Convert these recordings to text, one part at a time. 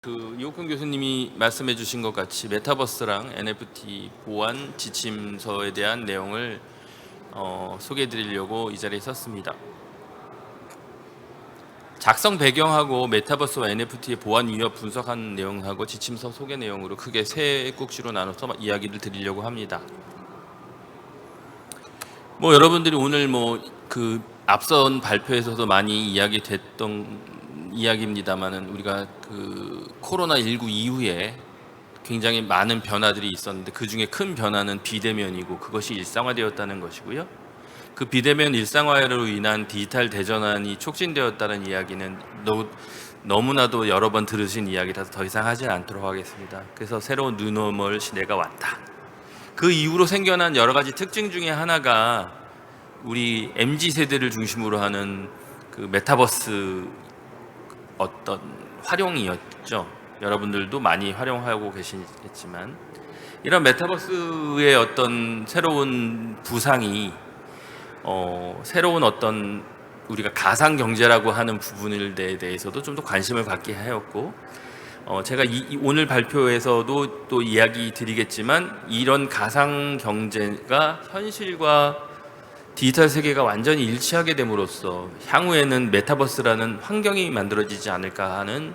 이옥훈 교수님이 말씀해 주신 것 같이 메타버스랑 NFT 보안 지침서에 대한 내용을 소개해 드리려고 이 자리에 섰습니다. 작성 배경하고 메타버스와 NFT의 보안 위협 분석한 내용하고 지침서 소개 내용으로 크게 세 꼭지로 나눠서 이야기를 드리려고 합니다. 여러분들이 오늘 앞선 발표에서도 많이 이야기됐던 이야기입니다만은 우리가 코로나19 이후에 굉장히 많은 변화들이 있었는데 그 중에 큰 변화는 비대면이고 그것이 일상화되었다는 것이고요. 그 비대면 일상화로 인한 디지털 대전환이 촉진되었다는 이야기는 너무나도 여러 번 들으신 이야기라서 더 이상 하지 않도록 하겠습니다. 그래서 새로운 뉴노멀 시대가 왔다. 그 이후로 생겨난 여러 가지 특징 중에 하나가 우리 MZ 세대를 중심으로 하는 그 메타버스 어떤 활용이었죠. 여러분들도 많이 활용하고 계시겠지만 이런 메타버스의 어떤 새로운 부상이 새로운 어떤 우리가 가상 경제라고 하는 부분에 대해서도 좀 더 관심을 갖게 하였고 제가 오늘 발표에서도 또 이야기 드리겠지만 이런 가상 경제가 현실과 디지털 세계가 완전히 일치하게 됨으로써 향후에는 메타버스라는 환경이 만들어지지 않을까 하는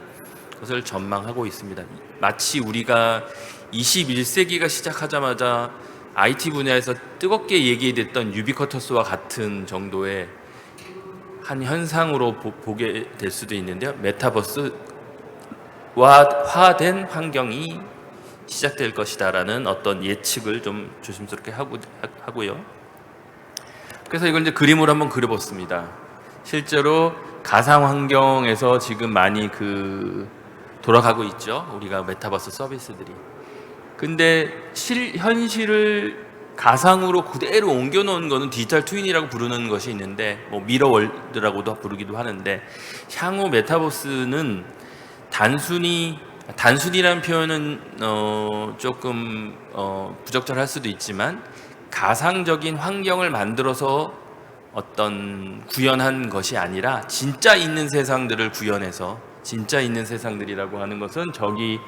것을 전망하고 있습니다. 마치 우리가 21세기가 시작하자마자 IT 분야에서 뜨겁게 얘기됐던 유비쿼터스와 같은 정도의 한 현상으로 보게 될 수도 있는데요. 메타버스화된 환경이 시작될 것이다라는 어떤 예측을 좀 조심스럽게 하고요. 그래서 이걸 이제 그림으로 한번 그려봤습니다. 실제로 가상 환경에서 지금 많이 돌아가고 있죠. 우리가 메타버스 서비스들이. 근데 현실을 가상으로 그대로 옮겨놓은 거는 디지털 트윈이라고 부르는 것이 있는데 미러월드라고도 부르기도 하는데 향후 메타버스는 단순이라는 표현은 조금 부적절할 수도 있지만 가상적인 환경을 만들어서 어떤 구현한 것이 아니라 진짜 있는 세상들을 구현해서 진짜 있는 세상들이라고 하는 것은 저기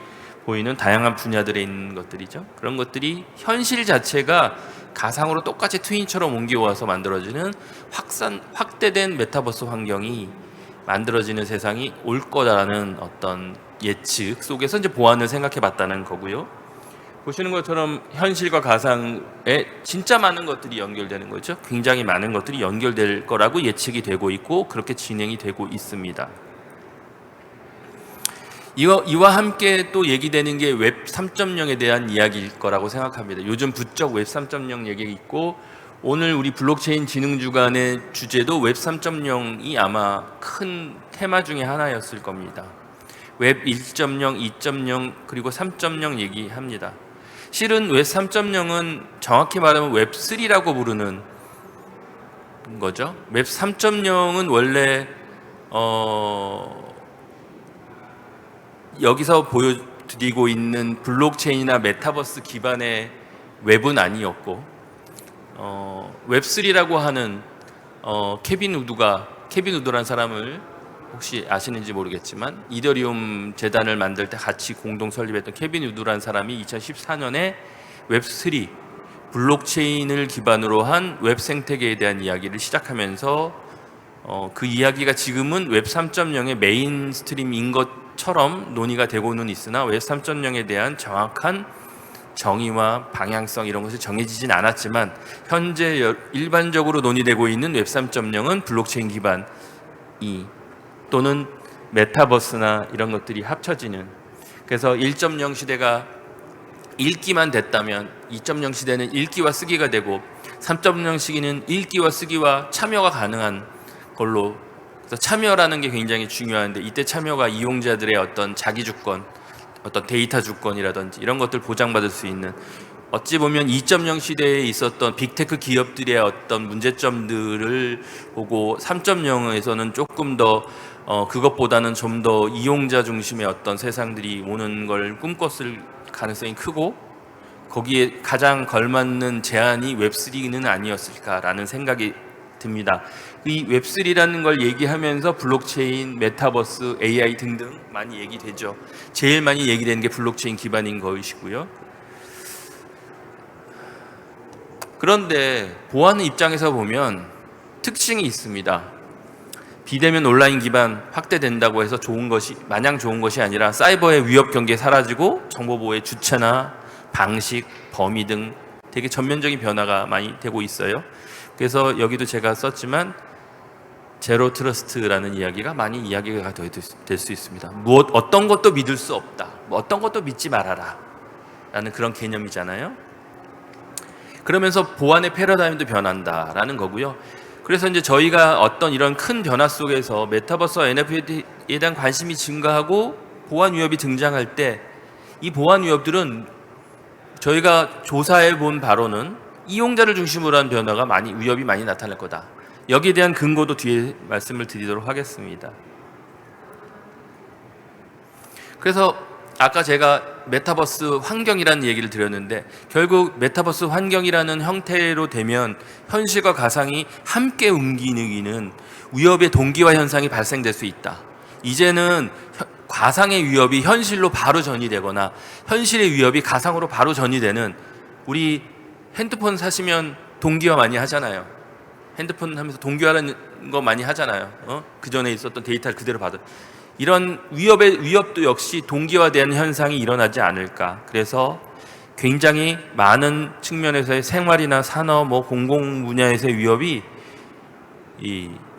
보이는 다양한 분야들에 있는 것들이죠. 그런 것들이 현실 자체가 가상으로 똑같이 트윈처럼 옮겨와서 만들어지는 확대된 메타버스 환경이 만들어지는 세상이 올 거다라는 어떤 예측 속에서 이제 보안을 생각해 봤다는 거고요. 보시는 것처럼 현실과 가상에 진짜 많은 것들이 연결되는 거죠. 굉장히 많은 것들이 연결될 거라고 예측이 되고 있고 그렇게 진행이 되고 있습니다. 이와 함께 또 얘기되는 게 웹 3.0에 대한 이야기일 거라고 생각합니다. 요즘 부쩍 웹 3.0 얘기가 있고 오늘 우리 블록체인 진흥 주간의 주제도 웹 3.0이 아마 큰 테마 중에 하나였을 겁니다. 웹 1.0, 2.0 그리고 3.0 얘기합니다. 실은 웹 3.0은 정확히 말하면 웹 3라고 부르는 거죠. 웹 3.0은 원래 여기서 보여드리고 있는 블록체인이나 메타버스 기반의 웹은 아니었고 웹 3라고 하는 케빈 우드라는 사람을 혹시 아시는지 모르겠지만 이더리움 재단을 만들 때 같이 공동 설립했던 케빈 우드라는 사람이 2014년에 웹3 블록체인을 기반으로 한 웹 생태계에 대한 이야기를 시작하면서 그 이야기가 지금은 웹 3.0의 메인스트림인 것처럼 논의가 되고는 있으나 웹 3.0에 대한 정확한 정의와 방향성 이런 것이 정해지진 않았지만 현재 일반적으로 논의되고 있는 웹 3.0은 블록체인 기반이 또는 메타버스나 이런 것들이 합쳐지는 그래서 1.0 시대가 읽기만 됐다면 2.0 시대는 읽기와 쓰기가 되고 3.0 시기는 읽기와 쓰기와 참여가 가능한 걸로 그래서 참여라는 게 굉장히 중요한데 이때 참여가 이용자들의 어떤 자기 주권 어떤 데이터 주권이라든지 이런 것들 보장받을 수 있는 어찌 보면 2.0 시대에 있었던 빅테크 기업들의 어떤 문제점들을 보고 3.0에서는 조금 더 그것보다는 좀 더 이용자 중심의 어떤 세상들이 오는 걸 꿈꿨을 가능성이 크고 거기에 가장 걸맞는 제안이 웹3는 아니었을까라는 생각이 듭니다. 이 웹3라는 걸 얘기하면서 블록체인, 메타버스, AI 등등 많이 얘기되죠. 제일 많이 얘기되는 게 블록체인 기반인 것이고요. 그런데 보안 입장에서 보면 특징이 있습니다. 비대면 온라인 기반 확대된다고 해서 좋은 것이 마냥 좋은 것이 아니라 사이버의 위협 경계 사라지고 정보 보호의 주체나 방식, 범위 등 되게 전면적인 변화가 많이 되고 있어요. 그래서 여기도 제가 썼지만 제로 트러스트라는 이야기가 많이 이야기가 될 수 있습니다. 어떤 것도 믿을 수 없다. 어떤 것도 믿지 말아라. 라는 그런 개념이잖아요. 그러면서 보안의 패러다임도 변한다라는 거고요. 그래서 이제 저희가 어떤 이런 큰 변화 속에서 메타버스와 NFT에 대한 관심이 증가하고 보안 위협이 등장할 때 이 보안 위협들은 저희가 조사해 본 바로는 이용자를 중심으로 한 변화가 위협이 많이 나타날 거다. 여기에 대한 근거도 뒤에 말씀을 드리도록 하겠습니다. 그래서 아까 제가 메타버스 환경이라는 얘기를 드렸는데 결국 메타버스 환경이라는 형태로 되면 현실과 가상이 함께 움직이는 위협의 동기화 현상이 발생될 수 있다. 이제는 가상의 위협이 현실로 바로 전이되거나 현실의 위협이 가상으로 바로 전이되는, 우리 핸드폰 사시면 동기화 많이 하잖아요. 핸드폰 하면서 동기화라는 거 많이 하잖아요. 그 전에 있었던 데이터를 그대로 받은 이런 위협도 역시 동기화되는 현상이 일어나지 않을까. 그래서 굉장히 많은 측면에서의 생활이나 산업, 공공 분야에서의 위협이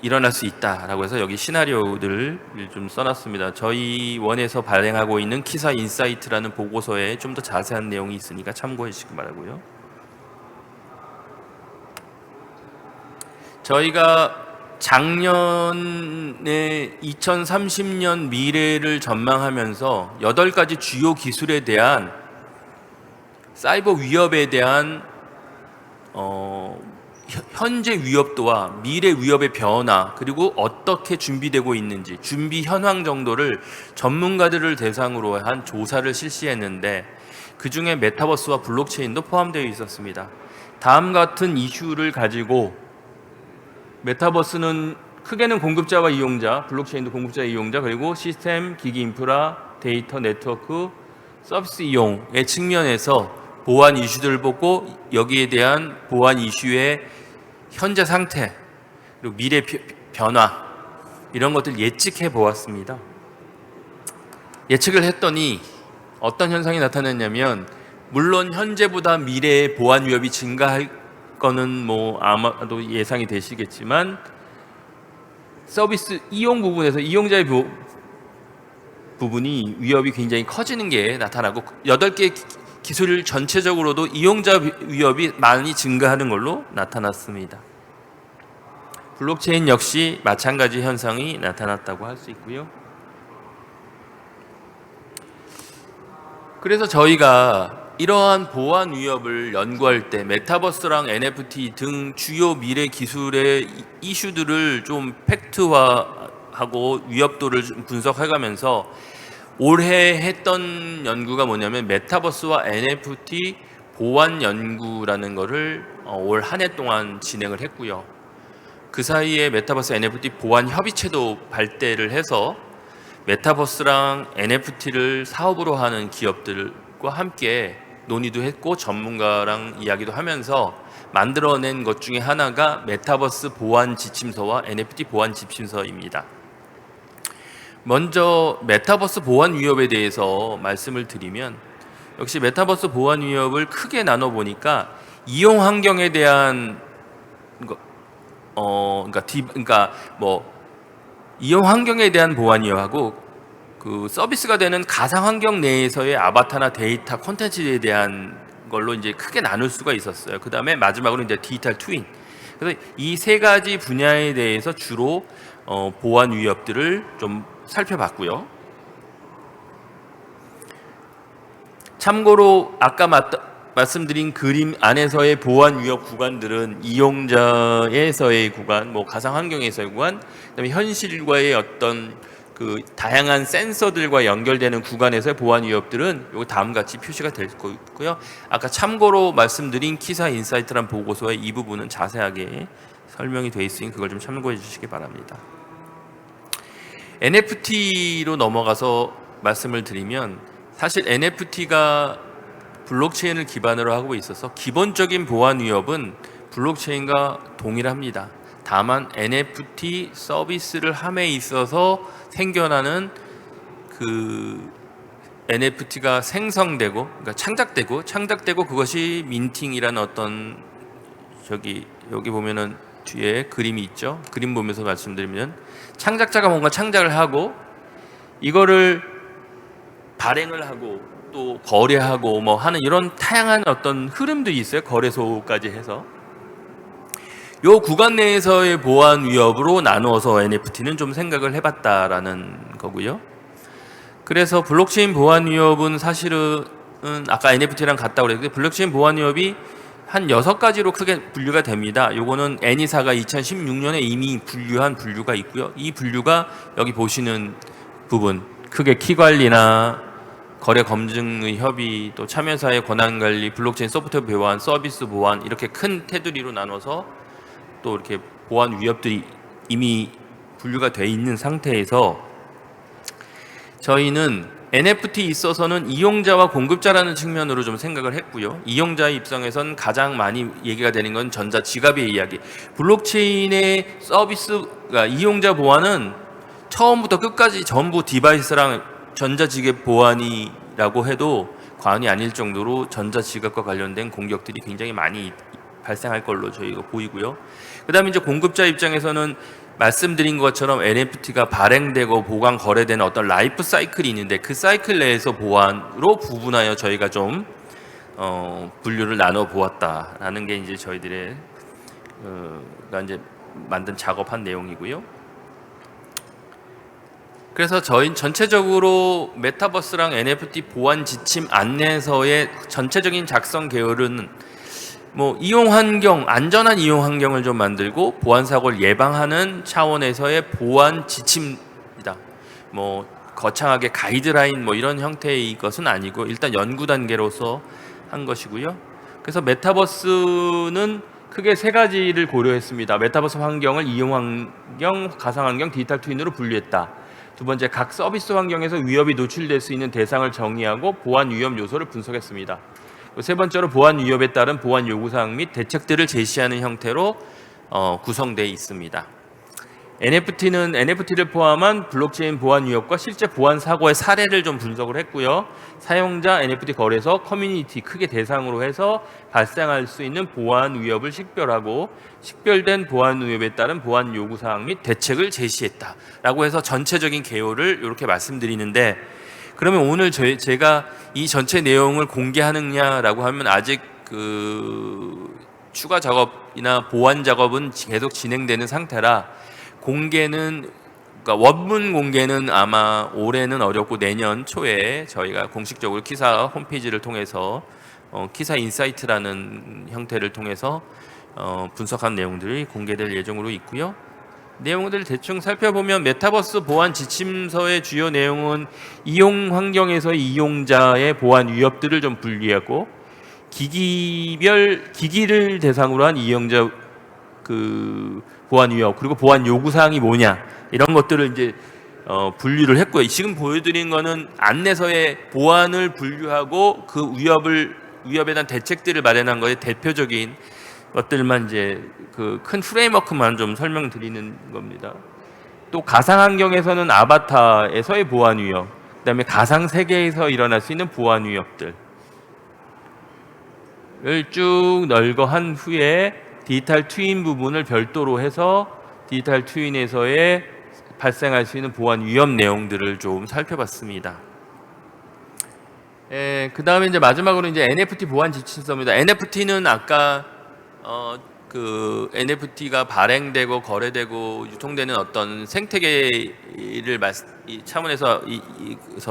일어날 수 있다라고 해서 여기 시나리오들을 좀 써놨습니다. 저희 원에서 발행하고 있는 키사 인사이트라는 보고서에 좀 더 자세한 내용이 있으니까 참고해 주시기 바라고요. 저희가 작년에 2030년 미래를 전망하면서 8가지 주요 기술에 대한 사이버 위협에 대한 현재 위협도와 미래 위협의 변화, 그리고 어떻게 준비되고 있는지 준비 현황 정도를 전문가들을 대상으로 한 조사를 실시했는데 그 중에 메타버스와 블록체인도 포함되어 있었습니다. 다음 같은 이슈를 가지고 메타버스는 크게는 공급자와 이용자, 블록체인도 공급자 이용자, 그리고 시스템, 기기 인프라, 데이터 네트워크, 서비스 이용의 측면에서 보안 이슈들을 보고 여기에 대한 보안 이슈의 현재 상태, 그리고 미래 변화, 이런 것들 예측해 보았습니다. 예측을 했더니 어떤 현상이 나타났냐면, 물론 현재보다 미래의 보안 위협이 증가할 거는 아마도 예상이 되시겠지만, 서비스 이용 부분에서 이용자의 부분이 위협이 굉장히 커지는 게 나타나고 8개 기술 전체적으로도 이용자 위협이 많이 증가하는 걸로 나타났습니다. 블록체인 역시 마찬가지 현상이 나타났다고 할 수 있고요. 그래서 저희가 이러한 보안 위협을 연구할 때 메타버스랑 NFT 등 주요 미래 기술의 이슈들을 좀 팩트화하고 위협도를 좀 분석해가면서 올해 했던 연구가 뭐냐면 메타버스와 NFT 보안 연구라는 거를 올 한 해 동안 진행을 했고요. 그 사이에 메타버스 NFT 보안 협의체도 발대를 해서 메타버스랑 NFT를 사업으로 하는 기업들과 함께 논의도 했고 전문가랑 이야기도 하면서 만들어낸 것 중에 하나가 메타버스 보안 지침서와 NFT 보안 지침서입니다. 먼저 메타버스 보안 위협에 대해서 말씀을 드리면, 역시 메타버스 보안 위협을 크게 나눠 보니까 이용 환경에 대한 이용 환경에 대한 보안 위협하고 그 서비스가 되는 가상 환경 내에서의 아바타나 데이터 콘텐츠에 대한 걸로 이제 크게 나눌 수가 있었어요. 그 다음에 마지막으로 이제 디지털 트윈. 그래서 이 세 가지 분야에 대해서 주로 보안 위협들을 좀 살펴봤고요. 참고로 아까 말씀드린 그림 안에서의 보안 위협 구간들은 이용자에서의 구간, 가상 환경에서의 구간, 그다음에 현실과의 어떤 그 다양한 센서들과 연결되는 구간에서의 보안 위협들은 요 다음 같이 표시가 될 거고요. 아까 참고로 말씀드린 키사 인사이트란 보고서의 이 부분은 자세하게 설명이 돼 있으니 그걸 좀 참고해 주시기 바랍니다. NFT로 넘어가서 말씀을 드리면, 사실 NFT가 블록체인을 기반으로 하고 있어서 기본적인 보안 위협은 블록체인과 동일합니다. 다만 NFT 서비스를 함에 있어서 생겨나는 그 NFT가 생성되고, 그러니까 창작되고 그것이 민팅이라는 어떤, 여기 보면은 뒤에 그림이 있죠. 그림 보면서 말씀드리면, 창작자가 뭔가 창작을 하고 이거를 발행을 하고 또 거래하고 뭐 하는 이런 다양한 어떤 흐름들이 있어요. 거래소까지 해서 요 구간 내에서의 보안 위협으로 나누어서 NFT는 좀 생각을 해봤다라는 거고요. 그래서 블록체인 보안 위협은 사실은 아까 NFT랑 같다고 그랬는데, 블록체인 보안 위협이 한 6가지로 크게 분류가 됩니다. 요거는 애니사가 2016년에 이미 분류한 분류가 있고요. 이 분류가 여기 보시는 부분, 크게 키 관리나 거래 검증의 협의, 또 참여사의 권한 관리, 블록체인 소프트웨어 보안, 서비스 보안, 이렇게 큰 테두리로 나눠서 또 이렇게 보안 위협들이 이미 분류가 돼 있는 상태에서, 저희는 NFT 있어서는 이용자와 공급자라는 측면으로 좀 생각을 했고요. 이용자의 입장에선 가장 많이 얘기가 되는 건 전자지갑의 이야기. 블록체인의 서비스가, 이용자 보안은 처음부터 끝까지 전부 디바이스랑 전자지갑 보안이라고 해도 과언이 아닐 정도로 전자지갑과 관련된 공격들이 굉장히 많이 발생할 걸로 저희가 보이고요. 그 다음에 이제 공급자 입장에서는 말씀드린 것처럼 NFT가 발행되고 보관 거래되는 어떤 라이프 사이클이 있는데, 그 사이클 내에서 보안으로 구분하여 저희가 좀 분류를 나눠 보았다라는 게 이제 저희들의 이제 만든 작업한 내용이고요. 그래서 저희 전체적으로 메타버스랑 NFT 보안 지침 안내서의 전체적인 작성 계열은 뭐 이용 환경, 안전한 이용 환경을 좀 만들고 보안 사고를 예방하는 차원에서의 보안 지침이다. 뭐 거창하게 가이드라인 뭐 이런 형태의 것은 아니고 일단 연구 단계로서 한 것이고요. 그래서 메타버스는 크게 3가지를 고려했습니다. 메타버스 환경을 이용 환경, 가상 환경, 디지털 트윈으로 분류했다. 두 번째, 각 서비스 환경에서 위협이 노출될 수 있는 대상을 정의하고 보안 위험 요소를 분석했습니다. 세 번째로, 보안 위협에 따른 보안 요구사항 및 대책들을 제시하는 형태로 구성되어 있습니다. NFT를 포함한 블록체인 보안 위협과 실제 보안 사고의 사례를 좀 분석을 했고요. 사용자, NFT 거래소, 커뮤니티 크게 대상으로 해서 발생할 수 있는 보안 위협을 식별하고 식별된 보안 위협에 따른 보안 요구사항 및 대책을 제시했다라고 해서 전체적인 개요를 이렇게 말씀드리는데, 그러면 오늘 제가 이 전체 내용을 공개하느냐라고 하면 아직 그 추가 작업이나 보완 작업은 계속 진행되는 상태라, 공개는, 그러니까 원문 공개는 아마 올해는 어렵고 내년 초에 저희가 공식적으로 키사 홈페이지를 통해서 키사 인사이트라는 형태를 통해서 분석한 내용들이 공개될 예정으로 있고요. 내용들을 대충 살펴보면, 메타버스 보안 지침서의 주요 내용은 이용 환경에서의 이용자의 보안 위협들을 좀 분리하고, 기기를 대상으로 한 이용자 그 보안 위협, 그리고 보안 요구 사항이 뭐냐, 이런 것들을 이제 분류를 했고요. 지금 보여드린 거는 안내서의 보안을 분류하고 그 위협에 대한 대책들을 마련한 거에 대표적인 것들만 이제 그 큰 프레임워크만 좀 설명드리는 겁니다. 또 가상 환경에서는 아바타에서의 보안 위협, 그다음에 가상 세계에서 일어날 수 있는 보안 위협들을 쭉 널거한 후에 디지털 트윈 부분을 별도로 해서 디지털 트윈에서의 발생할 수 있는 보안 위협 내용들을 좀 살펴봤습니다. 그 다음에 이제 마지막으로 이제 NFT 보안 지침서입니다. NFT는 아까 그 NFT가 발행되고 거래되고 유통되는 어떤 생태계를 차원에서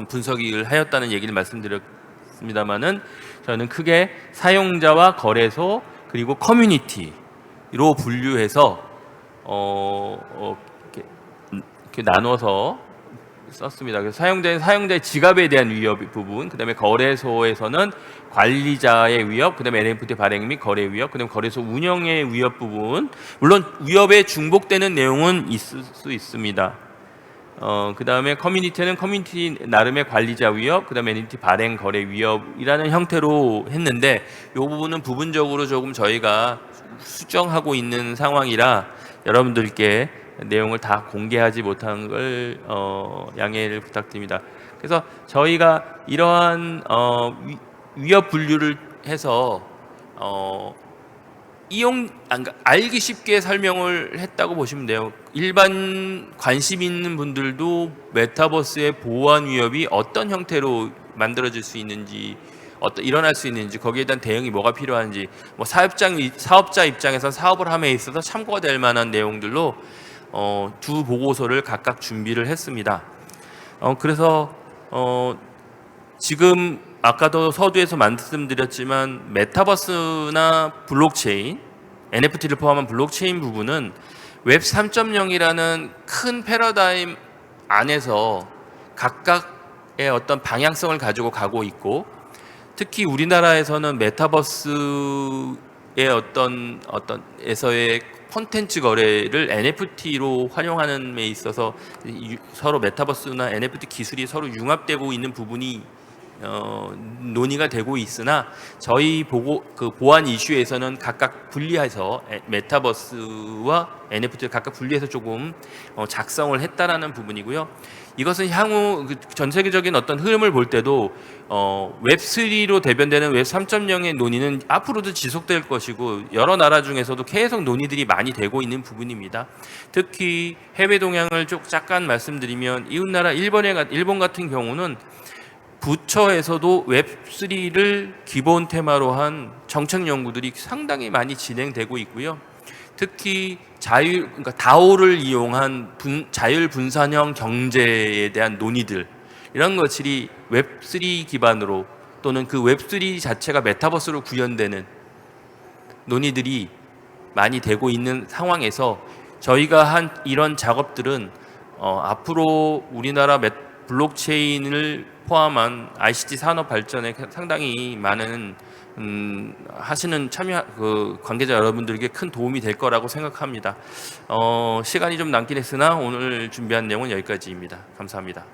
분석을 하였다는 얘기를 말씀드렸습니다만은, 저는 크게 사용자와 거래소 그리고 커뮤니티로 분류해서 이렇게 나눠서 썼습니다. 그래서 사용자 지갑에 대한 위협 부분, 그다음에 거래소에서는 관리자의 위협, 그다음에 NFT 발행 및 거래 위협, 그다음에 거래소 운영의 위협 부분. 물론 위협에 중복되는 내용은 있을 수 있습니다. 그다음에 커뮤니티는 커뮤니티 나름의 관리자 위협, 그다음에 NFT 발행 거래 위협이라는 형태로 했는데, 이 부분은 부분적으로 조금 저희가 수정하고 있는 상황이라 여러분들께 내용을 다 공개하지 못한 걸 양해를 부탁드립니다. 그래서 저희가 이러한 위협 분류를 해서 그러니까 알기 쉽게 설명을 했다고 보시면 돼요. 일반 관심 있는 분들도 메타버스의 보안 위협이 어떤 형태로 만들어질 수 있는지, 일어날 수 있는지, 거기에 대한 대응이 뭐가 필요한지, 뭐 사업자 입장에서 사업을 함에 있어서 참고가 될 만한 내용들로 두 보고서를 각각 준비를 했습니다. 그래서 지금 아까도 서두에서 말씀드렸지만 메타버스나 블록체인, NFT를 포함한 블록체인 부분은 웹 3.0이라는 큰 패러다임 안에서 각각의 어떤 방향성을 가지고 가고 있고, 특히 우리나라에서는 메타버스의 에서의 콘텐츠 거래를 NFT로 활용하는 데 있어서 서로 메타버스나 NFT 기술이 서로 융합되고 있는 부분이 논의가 되고 있으나, 저희 보안 이슈에서는 각각 분리해서 메타버스와 NFT를 각각 분리해서 조금 작성을 했다라는 부분이고요. 이것은 향후 전 세계적인 어떤 흐름을 볼 때도 웹3로 대변되는 웹 3.0의 논의는 앞으로도 지속될 것이고, 여러 나라 중에서도 계속 논의들이 많이 되고 있는 부분입니다. 특히 해외 동향을 잠깐 말씀드리면, 이웃나라 일본 같은 경우는 부처에서도 웹3를 기본 테마로 한 정책 연구들이 상당히 많이 진행되고 있고요. 특히 그러니까 다오를 이용한 자율 분산형 경제에 대한 논의들, 이런 것들이 웹3 기반으로, 또는 그 웹3 자체가 메타버스로 구현되는 논의들이 많이 되고 있는 상황에서, 저희가 한 이런 작업들은 앞으로 우리나라 블록체인을 포함한 ICT 산업 발전에 상당히 많은 하시는 관계자 여러분들에게 큰 도움이 될 거라고 생각합니다. 시간이 좀 남긴 했으나 오늘 준비한 내용은 여기까지입니다. 감사합니다.